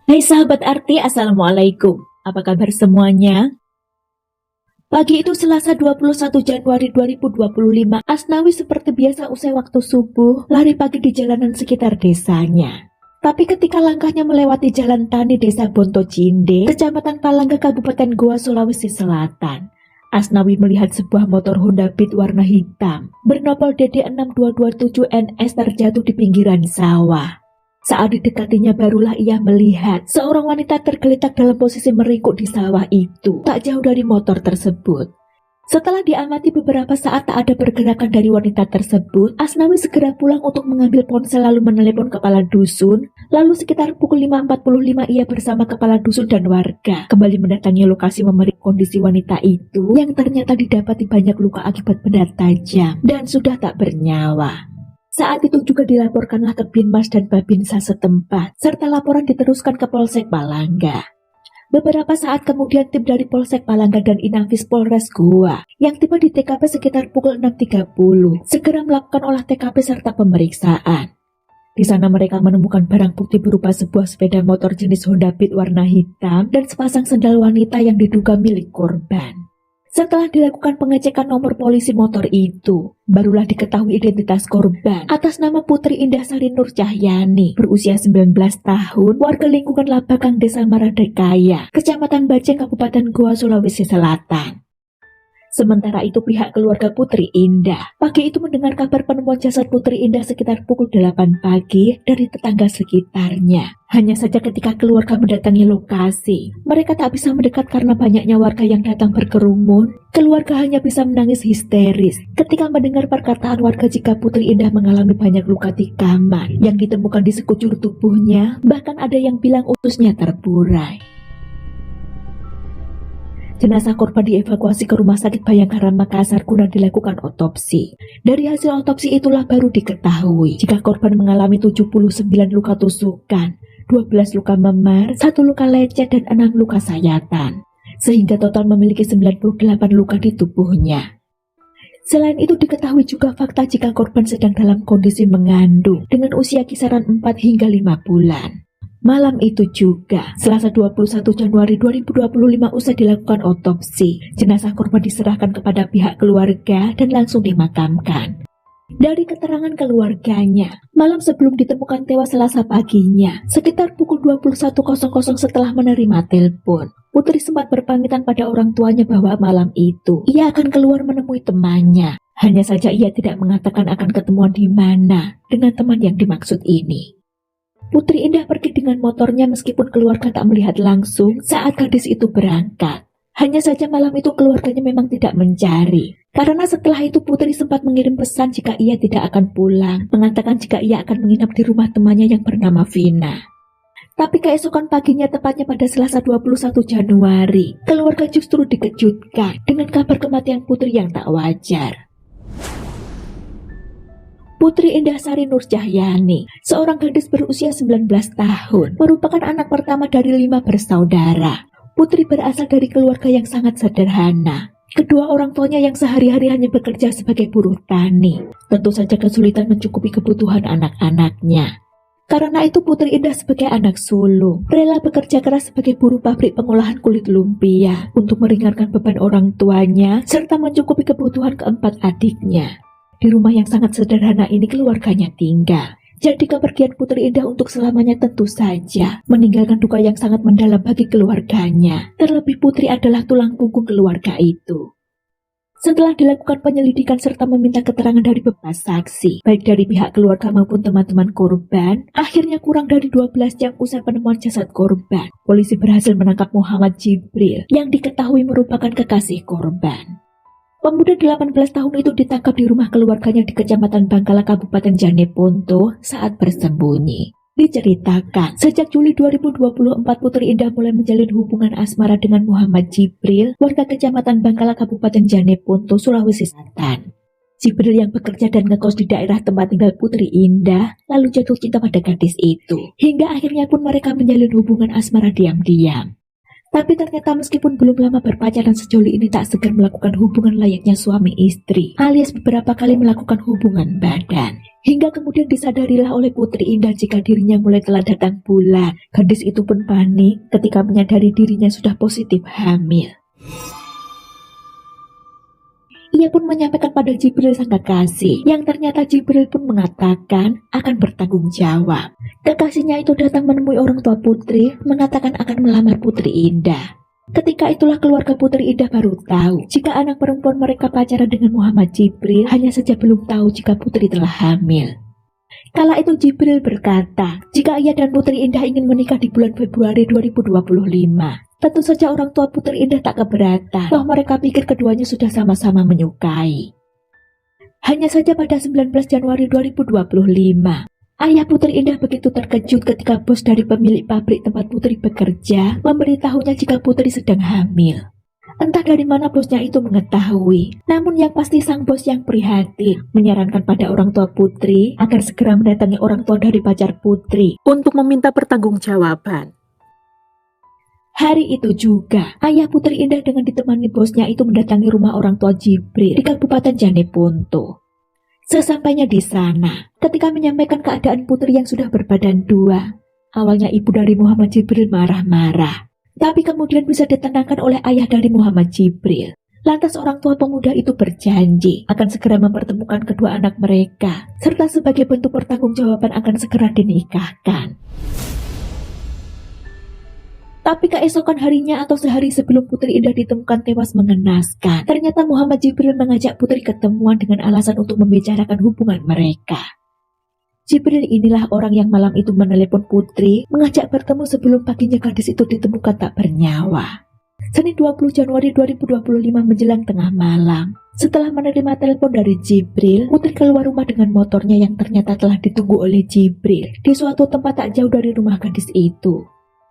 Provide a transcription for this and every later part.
Hai sahabat arti, Assalamualaikum. Apa kabar semuanya? Pagi itu Selasa 21 Januari 2025, Asnawi seperti biasa usai waktu subuh, lari pagi di jalanan sekitar desanya. Tapi ketika langkahnya melewati jalan tani desa Bontocinde, Kecamatan Palangga, Kabupaten Goa, Sulawesi Selatan, Asnawi melihat sebuah motor Honda Beat warna hitam bernomor DD6227NS terjatuh di pinggiran sawah. Saat didekatinya barulah ia melihat seorang wanita tergeletak dalam posisi meringkuk di sawah itu, tak jauh dari motor tersebut. Setelah diamati beberapa saat tak ada pergerakan dari wanita tersebut, Asnawi segera pulang untuk mengambil ponsel lalu menelepon kepala dusun. Lalu sekitar pukul 5.45 ia bersama kepala dusun dan warga kembali mendatangi lokasi memeriksa kondisi wanita itu yang ternyata didapati banyak luka akibat benda tajam dan sudah tak bernyawa. Saat itu juga dilaporkanlah ke Binmas dan Babinsa setempat, serta laporan diteruskan ke Polsek Palangga. Beberapa saat kemudian tim dari Polsek Palangga dan Inafis Polres Goa yang tiba di TKP sekitar pukul 6.30 segera melakukan olah TKP serta pemeriksaan. Di sana mereka menemukan barang bukti berupa sebuah sepeda motor jenis Honda Beat warna hitam dan sepasang sendal wanita yang diduga milik korban. Setelah dilakukan pengecekan nomor polisi motor itu, barulah diketahui identitas korban atas nama Putri Indah Sari Nur Cahyani, berusia 19 tahun, warga lingkungan Labakang Desa Maradekaya, Kecamatan Bajeng, Kabupaten Goa, Sulawesi Selatan. Sementara itu pihak keluarga Putri Indah pagi itu mendengar kabar penemuan jasad Putri Indah sekitar pukul 8 pagi dari tetangga sekitarnya. Hanya saja ketika keluarga mendatangi lokasi, mereka tak bisa mendekat karena banyaknya warga yang datang berkerumun. Keluarga hanya bisa menangis histeris ketika mendengar perkataan warga jika Putri Indah mengalami banyak luka di kamar yang ditemukan di sekujur tubuhnya, bahkan ada yang bilang ususnya terburai. Jenazah korban dievakuasi ke Rumah Sakit Bayangkara Makassar guna dilakukan otopsi. Dari hasil otopsi itulah baru diketahui jika korban mengalami 79 luka tusukan, 12 luka memar, 1 luka lecet dan 6 luka sayatan, sehingga total memiliki 98 luka di tubuhnya. Selain itu diketahui juga fakta jika korban sedang dalam kondisi mengandung dengan usia kisaran 4 hingga 5 bulan. Malam itu juga, Selasa 21 Januari 2025 usai dilakukan otopsi, jenazah korban diserahkan kepada pihak keluarga dan langsung dimakamkan. Dari keterangan keluarganya, malam sebelum ditemukan tewas Selasa paginya, sekitar pukul 21.00 setelah menerima telepon, Putri sempat berpamitan pada orang tuanya bahwa malam itu ia akan keluar menemui temannya. Hanya saja ia tidak mengatakan akan ketemuan di mana dengan teman yang dimaksud ini. Putri Indah pergi dengan motornya meskipun keluarga tak melihat langsung saat gadis itu berangkat. Hanya saja malam itu keluarganya memang tidak mencari. Karena setelah itu Putri sempat mengirim pesan jika ia tidak akan pulang, mengatakan jika ia akan menginap di rumah temannya yang bernama Vina. Tapi keesokan paginya tepatnya pada Selasa 21 Januari, keluarga justru dikejutkan dengan kabar kematian Putri yang tak wajar. Putri Indah Sari Nur Cahyani, seorang gadis berusia 19 tahun, merupakan anak pertama dari 5 bersaudara. Putri berasal dari keluarga yang sangat sederhana. Kedua orang tuanya yang sehari-hari hanya bekerja sebagai buruh tani, tentu saja kesulitan mencukupi kebutuhan anak-anaknya. Karena itu Putri Indah sebagai anak sulung, rela bekerja keras sebagai buruh pabrik pengolahan kulit lumpia untuk meringankan beban orang tuanya, serta mencukupi kebutuhan keempat adiknya. Di rumah yang sangat sederhana ini keluarganya tinggal. Jadi kepergian Putri Indah untuk selamanya tentu saja meninggalkan duka yang sangat mendalam bagi keluarganya. Terlebih Putri adalah tulang punggung keluarga itu. Setelah dilakukan penyelidikan serta meminta keterangan dari beberapa saksi, baik dari pihak keluarga maupun teman-teman korban, akhirnya kurang dari 12 jam usai penemuan jasad korban, polisi berhasil menangkap Muhammad Jibril yang diketahui merupakan kekasih korban. Pemuda 18 tahun itu ditangkap di rumah keluarganya di Kecamatan Bangkala, Kabupaten Janeponto saat bersembunyi. Diceritakan, sejak Juli 2024 Putri Indah mulai menjalin hubungan asmara dengan Muhammad Jibril, warga Kecamatan Bangkala, Kabupaten Janeponto, Sulawesi Selatan. Jibril yang bekerja dan ngekos di daerah tempat tinggal Putri Indah, lalu jatuh cinta pada gadis itu. Hingga akhirnya pun mereka menjalin hubungan asmara diam-diam. Tapi ternyata meskipun belum lama berpacaran, sejoli ini tak segan melakukan hubungan layaknya suami istri, alias beberapa kali melakukan hubungan badan. Hingga kemudian disadarilah oleh Putri Indah jika dirinya mulai telah datang bulan. Gadis itu pun panik ketika menyadari dirinya sudah positif hamil. Ia pun menyampaikan pada Jibril sang kekasih, yang ternyata Jibril pun mengatakan akan bertanggung jawab. Kekasihnya itu datang menemui orang tua Putri, mengatakan akan melamar Putri Indah. Ketika itulah keluarga Putri Indah baru tahu jika anak perempuan mereka pacaran dengan Muhammad Jibril, hanya saja belum tahu jika Putri telah hamil. Kala itu Jibril berkata, jika ia dan Putri Indah ingin menikah di bulan Februari 2025. Tentu saja orang tua Putri Indah tak keberatan, toh mereka pikir keduanya sudah sama-sama menyukai. Hanya saja pada 19 Januari 2025, ayah Putri Indah begitu terkejut ketika bos dari pemilik pabrik tempat Putri bekerja memberitahunya jika Putri sedang hamil. Entah dari mana bosnya itu mengetahui, namun yang pasti sang bos yang prihatin menyarankan pada orang tua Putri agar segera mendatangi orang tua dari pacar Putri untuk meminta pertanggungjawaban. Hari itu juga, ayah Putri Indah dengan ditemani bosnya itu mendatangi rumah orang tua Jibril di Kabupaten Jeneponto. Sesampainya di sana, ketika menyampaikan keadaan Putri yang sudah berbadan dua, awalnya ibu dari Muhammad Jibril marah-marah, tapi kemudian bisa ditenangkan oleh ayah dari Muhammad Jibril. Lantas orang tua pemuda itu berjanji akan segera mempertemukan kedua anak mereka, serta sebagai bentuk pertanggungjawaban akan segera dinikahkan. Tapi keesokan harinya atau sehari sebelum Putri Indah ditemukan tewas mengenaskan, ternyata Muhammad Jibril mengajak Putri ketemuan dengan alasan untuk membicarakan hubungan mereka. Jibril inilah orang yang malam itu menelepon Putri, mengajak bertemu sebelum paginya gadis itu ditemukan tak bernyawa. Senin 20 Januari 2025 menjelang tengah malam, setelah menerima telepon dari Jibril, Putri keluar rumah dengan motornya yang ternyata telah ditunggu oleh Jibril di suatu tempat tak jauh dari rumah gadis itu.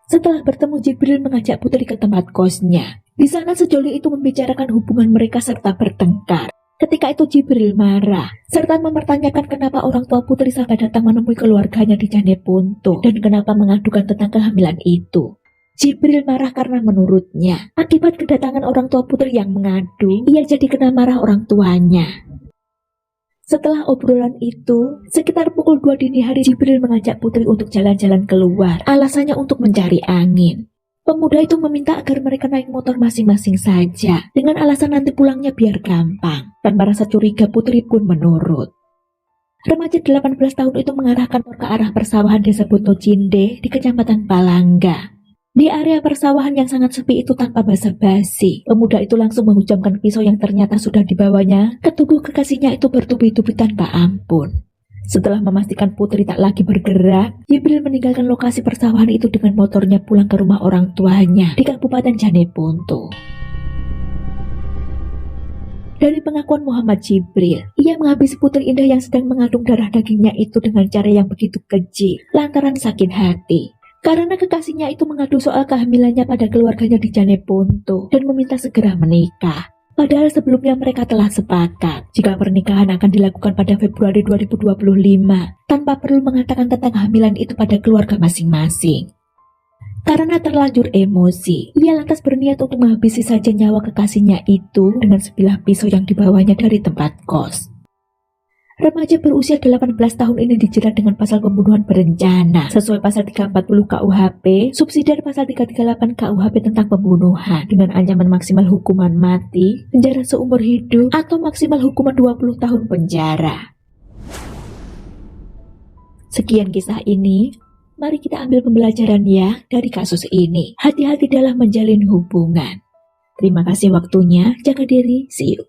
Setelah bertemu, Jibril mengajak Putri ke tempat kosnya. Di sana sejoli itu membicarakan hubungan mereka serta bertengkar. Ketika itu Jibril marah, serta mempertanyakan kenapa orang tua Putri sampai datang menemui keluarganya di Jeneponto dan kenapa mengadukan tentang kehamilan itu. Jibril marah karena menurutnya, akibat kedatangan orang tua Putri yang mengadu, ia jadi kena marah orang tuanya. Setelah obrolan itu, sekitar pukul 2 dini hari Jibril mengajak Putri untuk jalan-jalan keluar, alasannya untuk mencari angin. Pemuda itu meminta agar mereka naik motor masing-masing saja, dengan alasan nanti pulangnya biar gampang. Tanpa rasa curiga, Putri pun menurut. Remaja 18 tahun itu mengarahkan motor ke arah persawahan desa Boto Cinde di Kecamatan Palangga. Di area persawahan yang sangat sepi itu tanpa basa-basi, pemuda itu langsung menghujamkan pisau yang ternyata sudah dibawanya ke tubuh kekasihnya itu bertubi-tubi tanpa ampun. Setelah memastikan Putri tak lagi bergerak, Jibril meninggalkan lokasi persawahan itu dengan motornya pulang ke rumah orang tuanya di Kabupaten Jeneponto. Dari pengakuan Muhammad Jibril, ia menghabisi Putri Indah yang sedang mengandung darah dagingnya itu dengan cara yang begitu keji, lantaran sakit hati. Karena kekasihnya itu mengadu soal kehamilannya pada keluarganya di Jeneponto dan meminta segera menikah. Padahal sebelumnya mereka telah sepakat jika pernikahan akan dilakukan pada Februari 2025 tanpa perlu mengatakan tentang kehamilan itu pada keluarga masing-masing. Karena terlanjur emosi, ia lantas berniat untuk menghabisi saja nyawa kekasihnya itu dengan sebilah pisau yang dibawanya dari tempat kos. Remaja berusia 18 tahun ini dijerat dengan pasal pembunuhan berencana sesuai pasal 340 KUHP, subsidiar pasal 338 KUHP tentang pembunuhan dengan ancaman maksimal hukuman mati, penjara seumur hidup, atau maksimal hukuman 20 tahun penjara. Sekian kisah ini, mari kita ambil pembelajaran ya dari kasus ini. Hati-hati dalam menjalin hubungan. Terima kasih waktunya, jaga diri, see you.